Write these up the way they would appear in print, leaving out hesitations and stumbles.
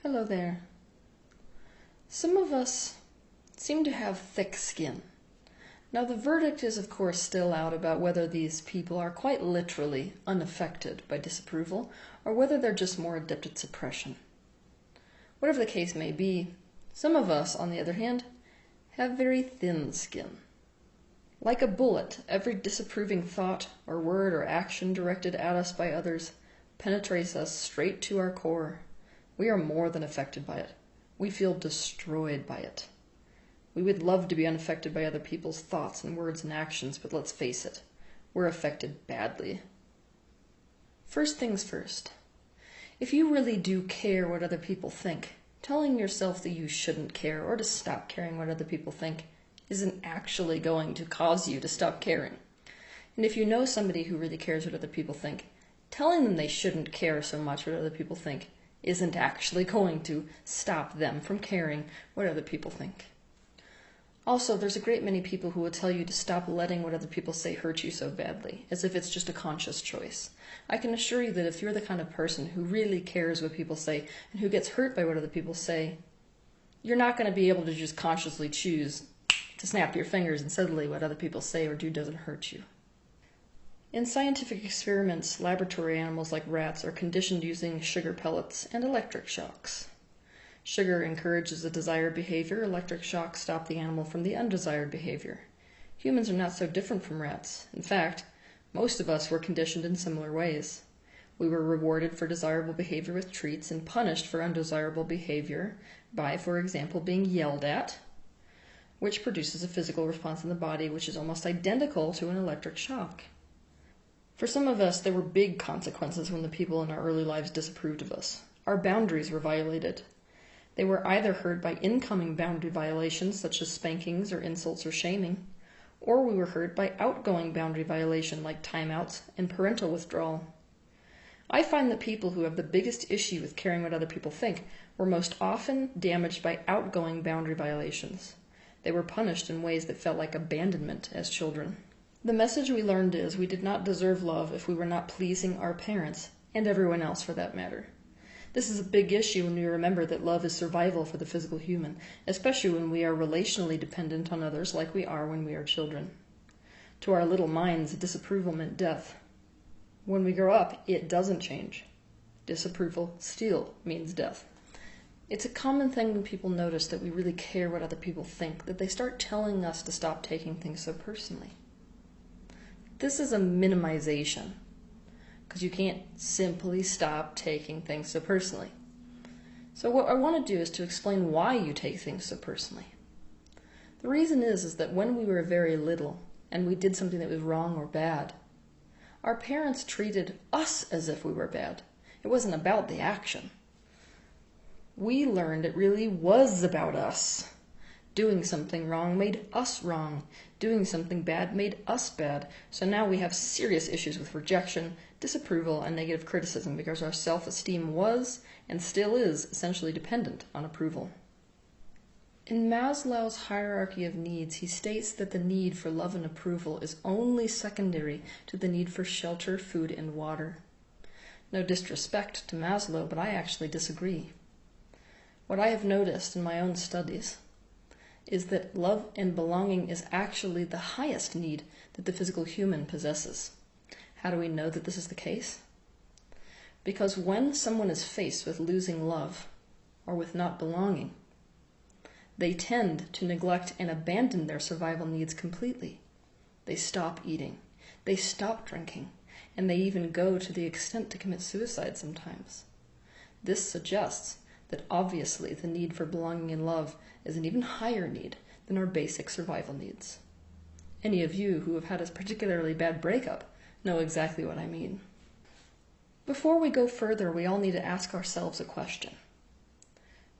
Hello there. Some of us seem to have thick skin. Now the verdict is of course still out about whether these people are quite literally unaffected by disapproval or whether they're just more adept at suppression. Whatever the case may be, some of us, on the other hand, have very thin skin. Like a bullet, every disapproving thought or word or action directed at us by others penetrates us straight to our core. We are more than affected by it. We feel destroyed by it. We would love to be unaffected by other people's thoughts and words and actions, but let's face it, we're affected badly. First things first. If you really do care what other people think, telling yourself that you shouldn't care or to stop caring what other people think isn't actually going to cause you to stop caring. And if you know somebody who really cares what other people think, telling them they shouldn't care so much what other people think isn't actually going to stop them from caring what other people think. Also, there's a great many people who will tell you to stop letting what other people say hurt you so badly, as if it's just a conscious choice. I can assure you that if you're the kind of person who really cares what people say and who gets hurt by what other people say, you're not going to be able to just consciously choose to snap your fingers and suddenly what other people say or do doesn't hurt you. In scientific experiments, laboratory animals like rats are conditioned using sugar pellets and electric shocks. Sugar encourages the desired behavior, electric shocks stop the animal from the undesired behavior. Humans are not so different from rats. In fact, most of us were conditioned in similar ways. We were rewarded for desirable behavior with treats and punished for undesirable behavior by, for example, being yelled at, which produces a physical response in the body which is almost identical to an electric shock. For some of us, there were big consequences when the people in our early lives disapproved of us. Our boundaries were violated. They were either heard by incoming boundary violations, such as spankings or insults or shaming, or we were heard by outgoing boundary violation, like timeouts and parental withdrawal. I find that people who have the biggest issue with caring what other people think were most often damaged by outgoing boundary violations. They were punished in ways that felt like abandonment as children. The message we learned is we did not deserve love if we were not pleasing our parents, and everyone else for that matter. This is a big issue when we remember that love is survival for the physical human, especially when we are relationally dependent on others like we are when we are children. To our little minds, disapproval meant death. When we grow up, it doesn't change. Disapproval still means death. It's a common thing when people notice that we really care what other people think, that they start telling us to stop taking things so personally. This is a minimization, because you can't simply stop taking things so personally. So what I want to do is to explain why you take things so personally. The reason is that when we were very little and we did something that was wrong or bad, our parents treated us as if we were bad. It wasn't about the action. We learned it really was about us. Doing something wrong made us wrong. Doing something bad made us bad. So now we have serious issues with rejection, disapproval, and negative criticism because our self-esteem was and still is essentially dependent on approval. In Maslow's hierarchy of needs, he states that the need for love and approval is only secondary to the need for shelter, food, and water. No disrespect to Maslow, but I actually disagree. What I have noticed in my own studies is that love and belonging is actually the highest need that the physical human possesses. How do we know that this is the case? Because when someone is faced with losing love or with not belonging, they tend to neglect and abandon their survival needs completely. They stop eating, they stop drinking, and they even go to the extent to commit suicide sometimes. This suggests that obviously the need for belonging and love is an even higher need than our basic survival needs. Any of you who have had a particularly bad breakup know exactly what I mean. Before we go further, we all need to ask ourselves a question.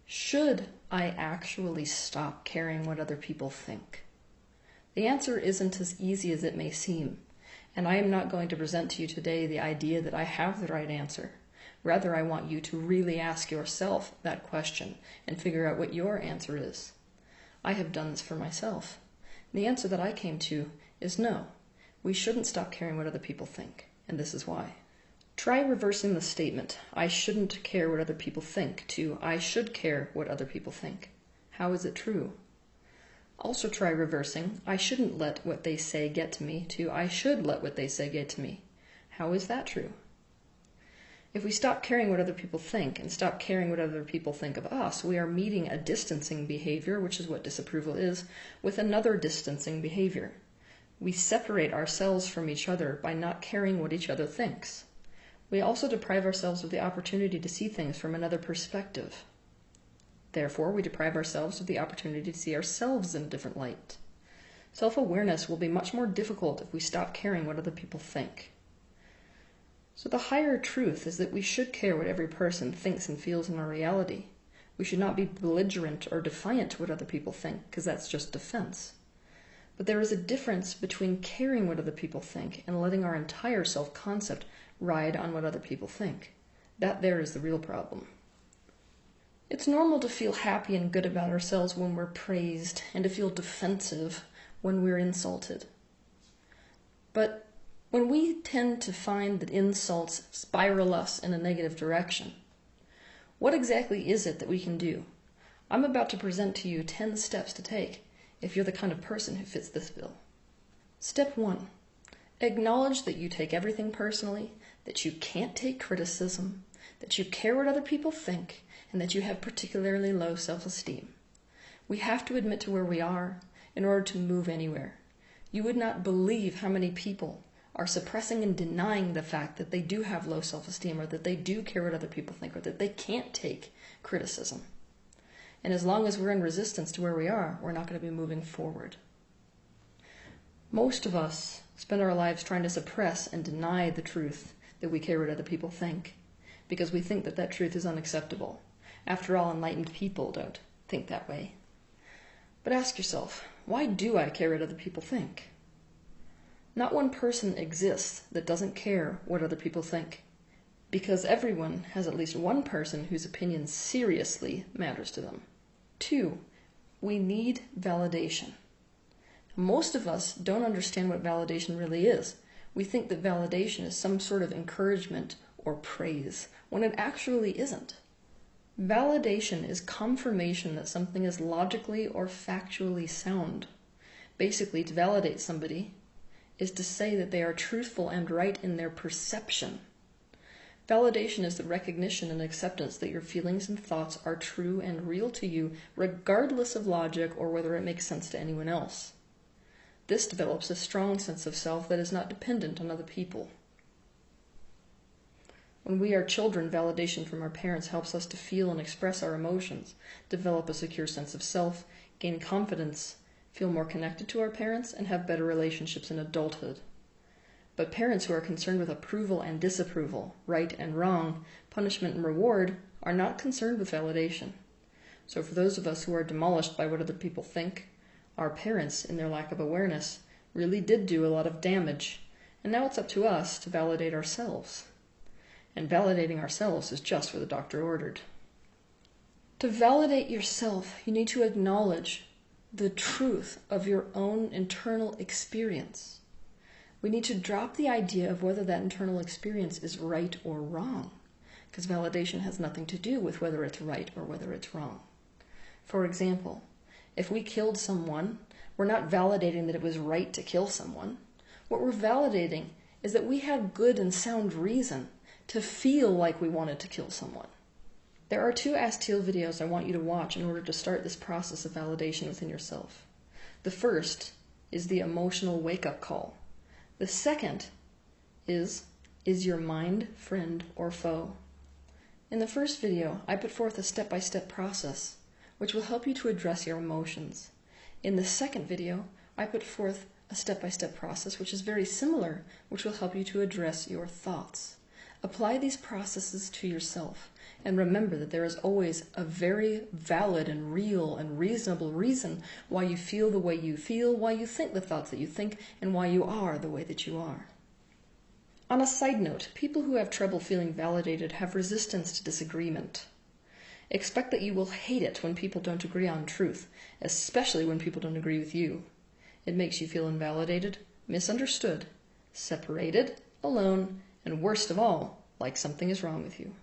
Should I actually stop caring what other people think? The answer isn't as easy as it may seem, and I am not going to present to you today the idea that I have the right answer. Rather, I want you to really ask yourself that question and figure out what your answer is. I have done this for myself. The answer that I came to is no. We shouldn't stop caring what other people think, and this is why. Try reversing the statement, I shouldn't care what other people think, to I should care what other people think. How is it true? Also try reversing, I shouldn't let what they say get to me, to I should let what they say get to me. How is that true? If we stop caring what other people think and stop caring what other people think of us, we are meeting a distancing behavior, which is what disapproval is, with another distancing behavior. We separate ourselves from each other by not caring what each other thinks. We also deprive ourselves of the opportunity to see things from another perspective. Therefore, we deprive ourselves of the opportunity to see ourselves in a different light. Self-awareness will be much more difficult if we stop caring what other people think. So the higher truth is that we should care what every person thinks and feels in our reality. We should not be belligerent or defiant to what other people think, because that's just defense. But there is a difference between caring what other people think and letting our entire self-concept ride on what other people think. That there is the real problem. It's normal to feel happy and good about ourselves when we're praised, and to feel defensive when we're insulted. But when we tend to find that insults spiral us in a negative direction, what exactly is it that we can do? I'm about to present to you 10 steps to take if you're the kind of person who fits this bill. Step 1. Acknowledge that you take everything personally, that you can't take criticism, that you care what other people think, and that you have particularly low self-esteem. We have to admit to where we are in order to move anywhere. You would not believe how many people are suppressing and denying the fact that they do have low self-esteem, or that they do care what other people think, or that they can't take criticism. And as long as we're in resistance to where we are, we're not going to be moving forward. Most of us spend our lives trying to suppress and deny the truth that we care what other people think, because we think that that truth is unacceptable. After all, enlightened people don't think that way. But ask yourself, why do I care what other people think? Not one person exists that doesn't care what other people think, because everyone has at least one person whose opinion seriously matters to them. 2, we need validation. Most of us don't understand what validation really is. We think that validation is some sort of encouragement or praise, when it actually isn't. Validation is confirmation that something is logically or factually sound. Basically, to validate somebody is to say that they are truthful and right in their perception. Validation is the recognition and acceptance that your feelings and thoughts are true and real to you, regardless of logic or whether it makes sense to anyone else. This develops a strong sense of self that is not dependent on other people. When we are children, validation from our parents helps us to feel and express our emotions, develop a secure sense of self, gain confidence, feel more connected to our parents, and have better relationships in adulthood. But parents who are concerned with approval and disapproval, right and wrong, punishment and reward, are not concerned with validation. So for those of us who are demolished by what other people think, our parents, in their lack of awareness, really did do a lot of damage, and now it's up to us to validate ourselves. And validating ourselves is just what the doctor ordered. To validate yourself, you need to acknowledge the truth of your own internal experience. We need to drop the idea of whether that internal experience is right or wrong, because validation has nothing to do with whether it's right or whether it's wrong. For example, if we killed someone, we're not validating that it was right to kill someone. What we're validating is that we have good and sound reason to feel like we wanted to kill someone. There are 2 Ask Teal videos I want you to watch in order to start this process of validation within yourself. The first is the emotional wake-up call. The second is your mind friend or foe? In the first video, I put forth a step-by-step process which will help you to address your emotions. In the second video, I put forth a step-by-step process which is very similar, which will help you to address your thoughts. Apply these processes to yourself, and remember that there is always a very valid and real and reasonable reason why you feel the way you feel, why you think the thoughts that you think, and why you are the way that you are. On a side note, people who have trouble feeling validated have resistance to disagreement. Expect that you will hate it when people don't agree on truth, especially when people don't agree with you. It makes you feel invalidated, misunderstood, separated, alone, and worst of all, like something is wrong with you.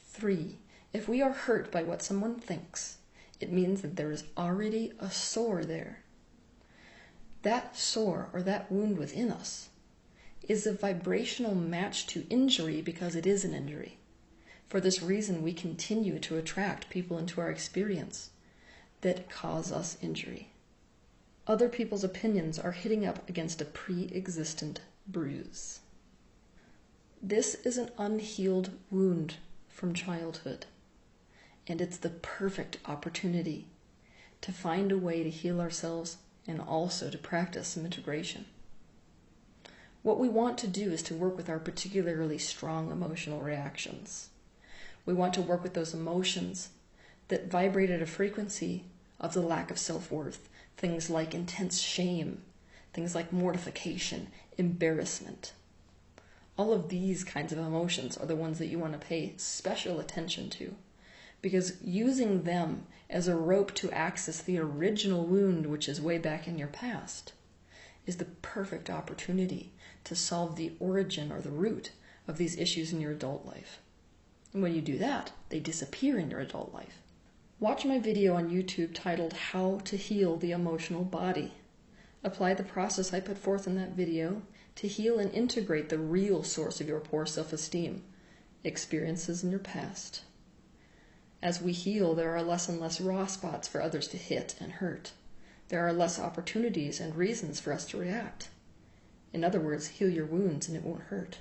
3. If we are hurt by what someone thinks, it means that there is already a sore there. That sore, or that wound within us, is a vibrational match to injury because it is an injury. For this reason, we continue to attract people into our experience that cause us injury. Other people's opinions are hitting up against a pre-existent bruise. This is an unhealed wound from childhood, and it's the perfect opportunity to find a way to heal ourselves and also to practice some integration. What we want to do is to work with our particularly strong emotional reactions. We want to work with those emotions that vibrate at a frequency of the lack of self-worth, things like intense shame, things like mortification, embarrassment. All of these kinds of emotions are the ones that you want to pay special attention to, because using them as a rope to access the original wound, which is way back in your past, is the perfect opportunity to solve the origin or the root of these issues in your adult life. And when you do that, they disappear in your adult life. Watch my video on YouTube titled How to Heal the Emotional Body. Apply the process I put forth in that video to heal and integrate the real source of your poor self-esteem, experiences in your past. As we heal, there are less and less raw spots for others to hit and hurt. There are less opportunities and reasons for us to react. In other words, heal your wounds and it won't hurt.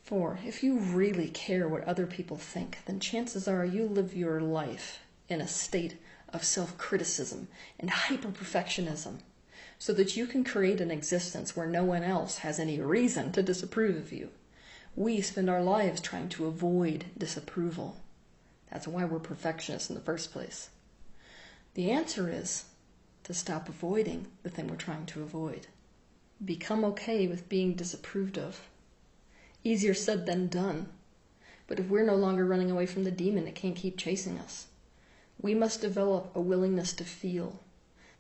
4. If you really care what other people think, then chances are you live your life in a state of self-criticism and hyper-perfectionism so that you can create an existence where no one else has any reason to disapprove of you. We spend our lives trying to avoid disapproval. That's why we're perfectionists in the first place. The answer is to stop avoiding the thing we're trying to avoid. Become okay with being disapproved of. Easier said than done. But if we're no longer running away from the demon, it can't keep chasing us. We must develop a willingness to feel.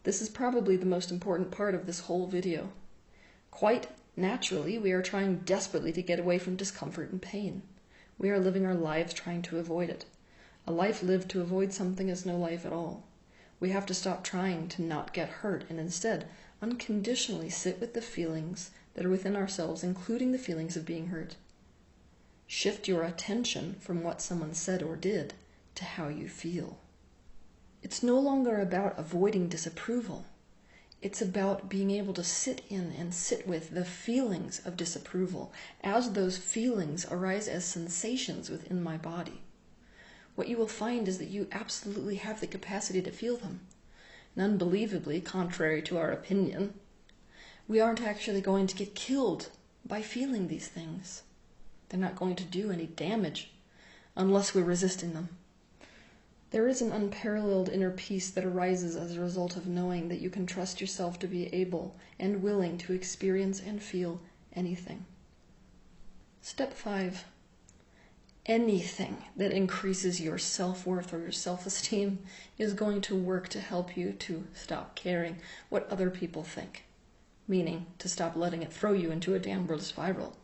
This is probably the most important part of this whole video. Quite naturally, we are trying desperately to get away from discomfort and pain. We are living our lives trying to avoid it. A life lived to avoid something is no life at all. We have to stop trying to not get hurt and instead unconditionally sit with the feelings that are within ourselves, including the feelings of being hurt. Shift your attention from what someone said or did to how you feel. It's no longer about avoiding disapproval. It's about being able to sit in and sit with the feelings of disapproval as those feelings arise as sensations within my body. What you will find is that you absolutely have the capacity to feel them. And unbelievably, contrary to our opinion, we aren't actually going to get killed by feeling these things. They're not going to do any damage unless we're resisting them. There is an unparalleled inner peace that arises as a result of knowing that you can trust yourself to be able and willing to experience and feel anything. Step 5. Anything that increases your self-worth or your self-esteem is going to work to help you to stop caring what other people think. Meaning, to stop letting it throw you into a downward spiral.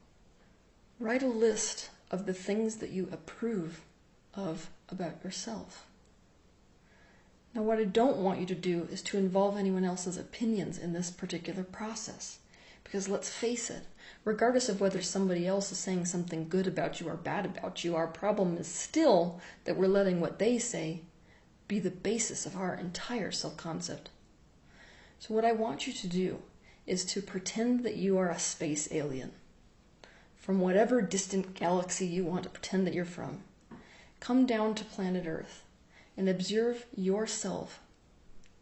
Write a list of the things that you approve of about yourself. Now, what I don't want you to do is to involve anyone else's opinions in this particular process. Because let's face it, regardless of whether somebody else is saying something good about you or bad about you, our problem is still that we're letting what they say be the basis of our entire self-concept. So what I want you to do is to pretend that you are a space alien from whatever distant galaxy you want to pretend that you're from. Come down to planet Earth and observe yourself,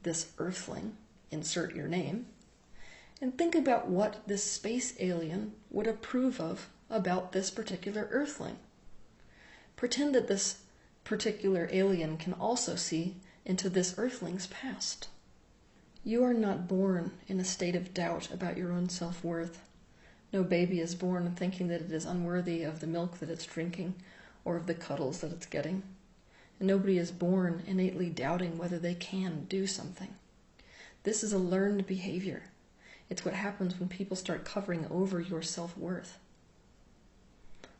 this earthling, insert your name, And think about what this space alien would approve of about this particular Earthling. Pretend that this particular alien can also see into this Earthling's past. You are not born in a state of doubt about your own self-worth. No baby is born thinking that it is unworthy of the milk that it's drinking or of the cuddles that it's getting. And nobody is born innately doubting whether they can do something. This is a learned behavior. It's what happens when people start covering over your self-worth.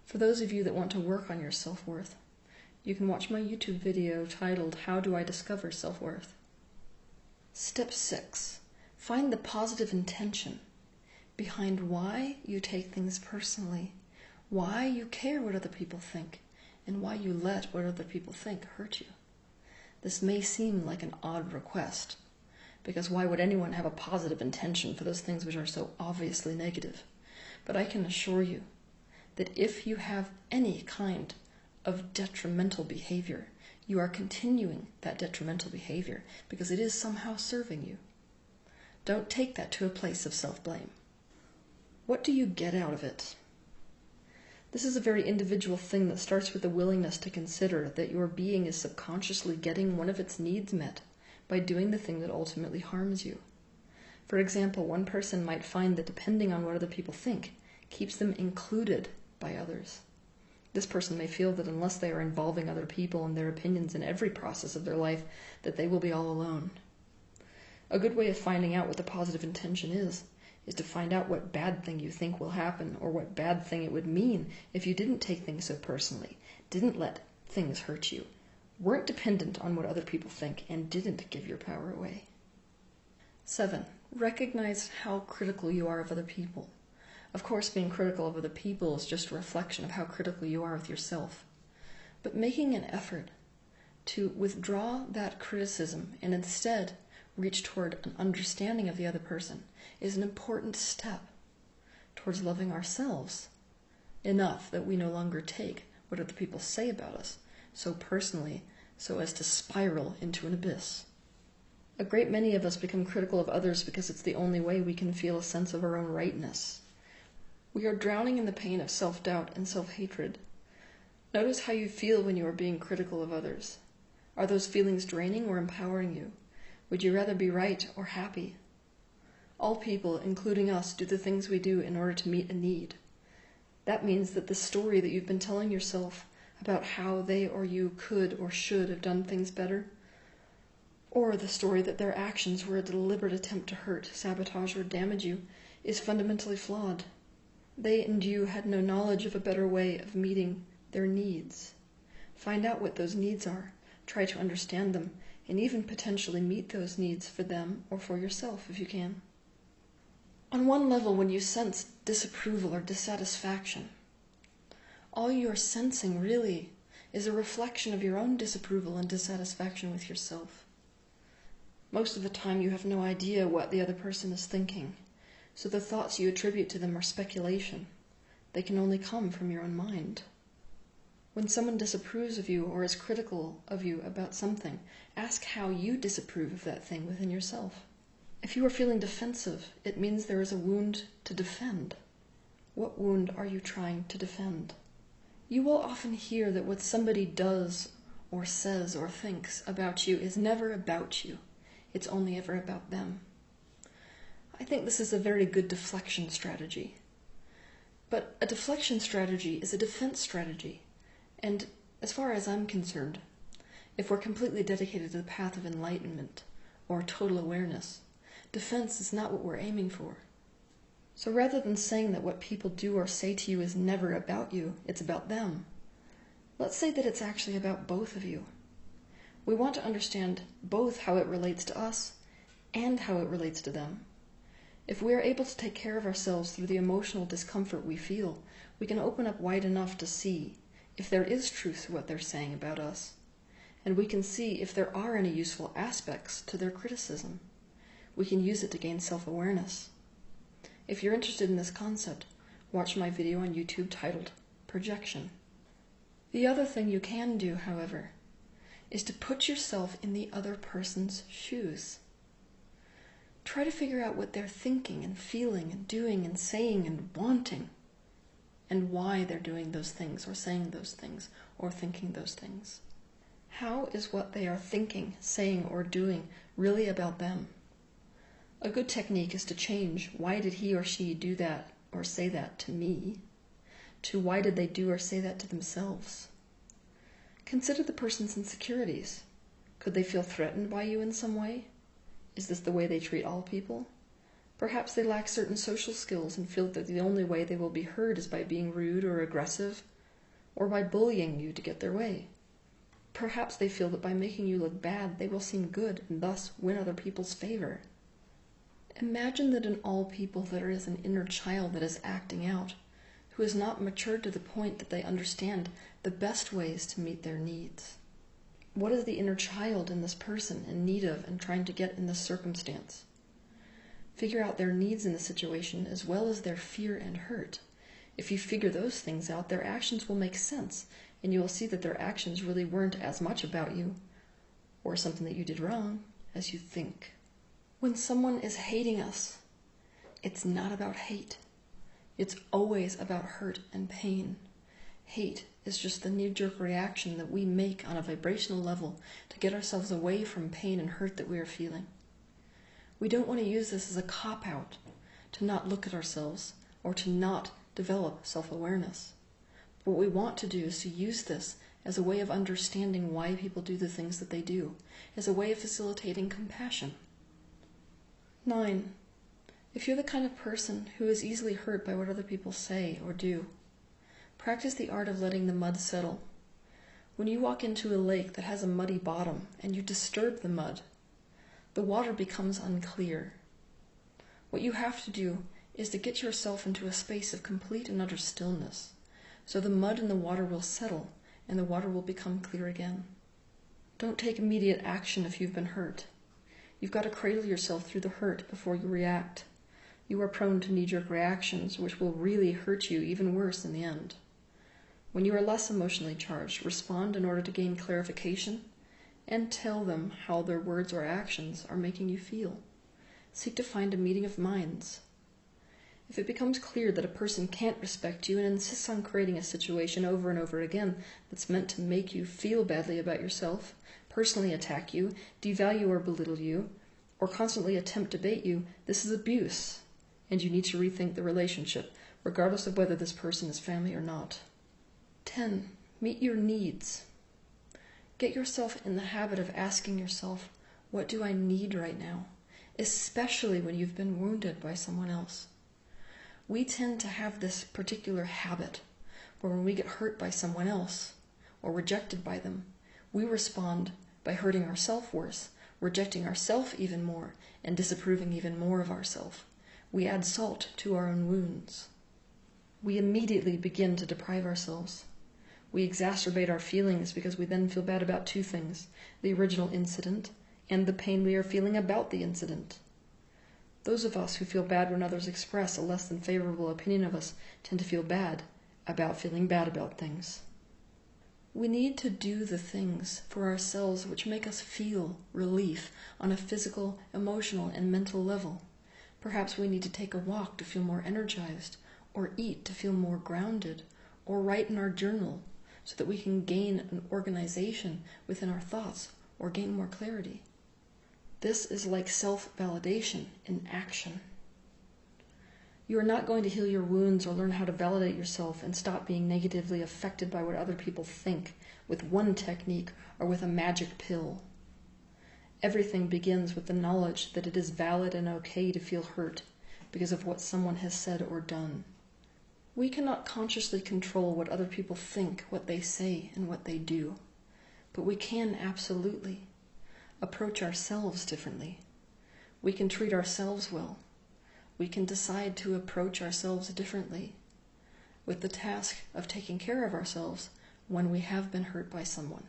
For those of you that want to work on your self-worth, you can watch my YouTube video titled, How Do I Discover Self-Worth? Step 6. Find the positive intention behind why you take things personally, why you care what other people think, and why you let what other people think hurt you. This may seem like an odd request, because why would anyone have a positive intention for those things which are so obviously negative? But I can assure you that if you have any kind of detrimental behavior, you are continuing that detrimental behavior because it is somehow serving you. Don't take that to a place of self-blame. What do you get out of it? This is a very individual thing that starts with the willingness to consider that your being is subconsciously getting one of its needs met by doing the thing that ultimately harms you. For example, one person might find that depending on what other people think keeps them included by others. This person may feel that unless they are involving other people and their opinions in every process of their life, that they will be all alone. A good way of finding out what the positive intention is to find out what bad thing you think will happen or what bad thing it would mean if you didn't take things so personally, didn't let things hurt you, weren't dependent on what other people think, and didn't give your power away. 7. Recognize how critical you are of other people. Of course, being critical of other people is just a reflection of how critical you are of yourself. But making an effort to withdraw that criticism and instead reach toward an understanding of the other person is an important step towards loving ourselves enough that we no longer take what other people say about us so personally so as to spiral into an abyss. A great many of us become critical of others because it's the only way we can feel a sense of our own rightness. We are drowning in the pain of self-doubt and self-hatred. Notice how you feel when you are being critical of others. Are those feelings draining or empowering you? Would you rather be right or happy? All people, including us, do the things we do in order to meet a need. That means that the story that you've been telling yourself about how they or you could or should have done things better, or the story that their actions were a deliberate attempt to hurt, sabotage, or damage you, is fundamentally flawed. They and you had no knowledge of a better way of meeting their needs. Find out what those needs are, try to understand them, and even potentially meet those needs for them or for yourself if you can. On one level, when you sense disapproval or dissatisfaction, all you are sensing really is a reflection of your own disapproval and dissatisfaction with yourself. Most of the time you have no idea what the other person is thinking, so the thoughts you attribute to them are speculation. They can only come from your own mind. When someone disapproves of you or is critical of you about something, ask how you disapprove of that thing within yourself. If you are feeling defensive, it means there is a wound to defend. What wound are you trying to defend? You will often hear that what somebody does or says or thinks about you is never about you. It's only ever about them. I think this is a very good deflection strategy. But a deflection strategy is a defense strategy. And as far as I'm concerned, if we're completely dedicated to the path of enlightenment or total awareness, defense is not what we're aiming for. So rather than saying that what people do or say to you is never about you, it's about them, let's say that it's actually about both of you. We want to understand both how it relates to us and how it relates to them. If we are able to take care of ourselves through the emotional discomfort we feel, we can open up wide enough to see if there is truth to what they're saying about us, and we can see if there are any useful aspects to their criticism. We can use it to gain self-awareness. If you're interested in this concept, watch my video on YouTube titled Projection. The other thing you can do, however, is to put yourself in the other person's shoes. Try to figure out what they're thinking and feeling and doing and saying and wanting, and why they're doing those things or saying those things or thinking those things. How is what they are thinking, saying, or doing really about them? A good technique is to change why did he or she do that or say that to me, to why did they do or say that to themselves. Consider the person's insecurities. Could they feel threatened by you in some way? Is this the way they treat all people? Perhaps they lack certain social skills and feel that the only way they will be heard is by being rude or aggressive, or by bullying you to get their way. Perhaps they feel that by making you look bad, they will seem good and thus win other people's favor. Imagine that in all people there is an inner child that is acting out, who has not matured to the point that they understand the best ways to meet their needs. What is the inner child in this person in need of and trying to get in this circumstance? Figure out their needs in the situation as well as their fear and hurt. If you figure those things out, their actions will make sense, and you will see that their actions really weren't as much about you, or something that you did wrong, as you think. When someone is hating us, it's not about hate. It's always about hurt and pain. Hate is just the knee-jerk reaction that we make on a vibrational level to get ourselves away from pain and hurt that we are feeling. We don't want to use this as a cop-out, to not look at ourselves or to not develop self-awareness. What we want to do is to use this as a way of understanding why people do the things that they do, as a way of facilitating compassion. 9. If you're the kind of person who is easily hurt by what other people say or do, practice the art of letting the mud settle. When you walk into a lake that has a muddy bottom and you disturb the mud, the water becomes unclear. What you have to do is to get yourself into a space of complete and utter stillness, so the mud in the water will settle and the water will become clear again. Don't take immediate action if you've been hurt. You've got to cradle yourself through the hurt before you react. You are prone to knee-jerk reactions, which will really hurt you even worse in the end. When you are less emotionally charged, respond in order to gain clarification and tell them how their words or actions are making you feel. Seek to find a meeting of minds. If it becomes clear that a person can't respect you and insists on creating a situation over and over again that's meant to make you feel badly about yourself, personally attack you, devalue or belittle you, or constantly attempt to bait you, this is abuse, and you need to rethink the relationship, regardless of whether this person is family or not. 10. Meet your needs. Get yourself in the habit of asking yourself, what do I need right now? Especially when you've been wounded by someone else. We tend to have this particular habit where when we get hurt by someone else or rejected by them, we respond by hurting ourselves worse, rejecting ourselves even more, and disapproving even more of ourselves. We add salt to our own wounds. We immediately begin to deprive ourselves. We exacerbate our feelings because we then feel bad about two things: the original incident and the pain we are feeling about the incident. Those of us who feel bad when others express a less than favorable opinion of us tend to feel bad about feeling bad about things. We need to do the things for ourselves which make us feel relief on a physical, emotional, and mental level. Perhaps we need to take a walk to feel more energized, or eat to feel more grounded, or write in our journal so that we can gain an organization within our thoughts or gain more clarity. This is like self-validation in action. You are not going to heal your wounds or learn how to validate yourself and stop being negatively affected by what other people think with one technique or with a magic pill. Everything begins with the knowledge that it is valid and okay to feel hurt because of what someone has said or done. We cannot consciously control what other people think, what they say, and what they do, but we can absolutely approach ourselves differently. We can treat ourselves well. We can decide to approach ourselves differently with the task of taking care of ourselves when we have been hurt by someone.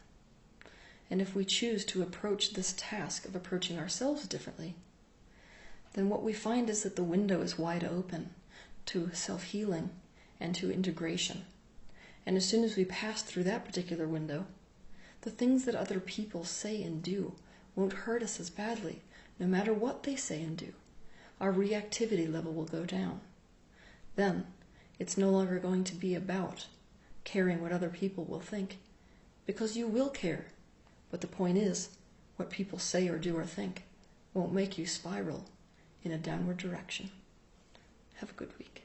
And if we choose to approach this task of approaching ourselves differently, then what we find is that the window is wide open to self-healing and to integration. And as soon as we pass through that particular window, the things that other people say and do won't hurt us as badly, no matter what they say and do, our reactivity level will go down. Then, it's no longer going to be about caring what other people will think, because you will care. But the point is, what people say or do or think won't make you spiral in a downward direction. Have a good week.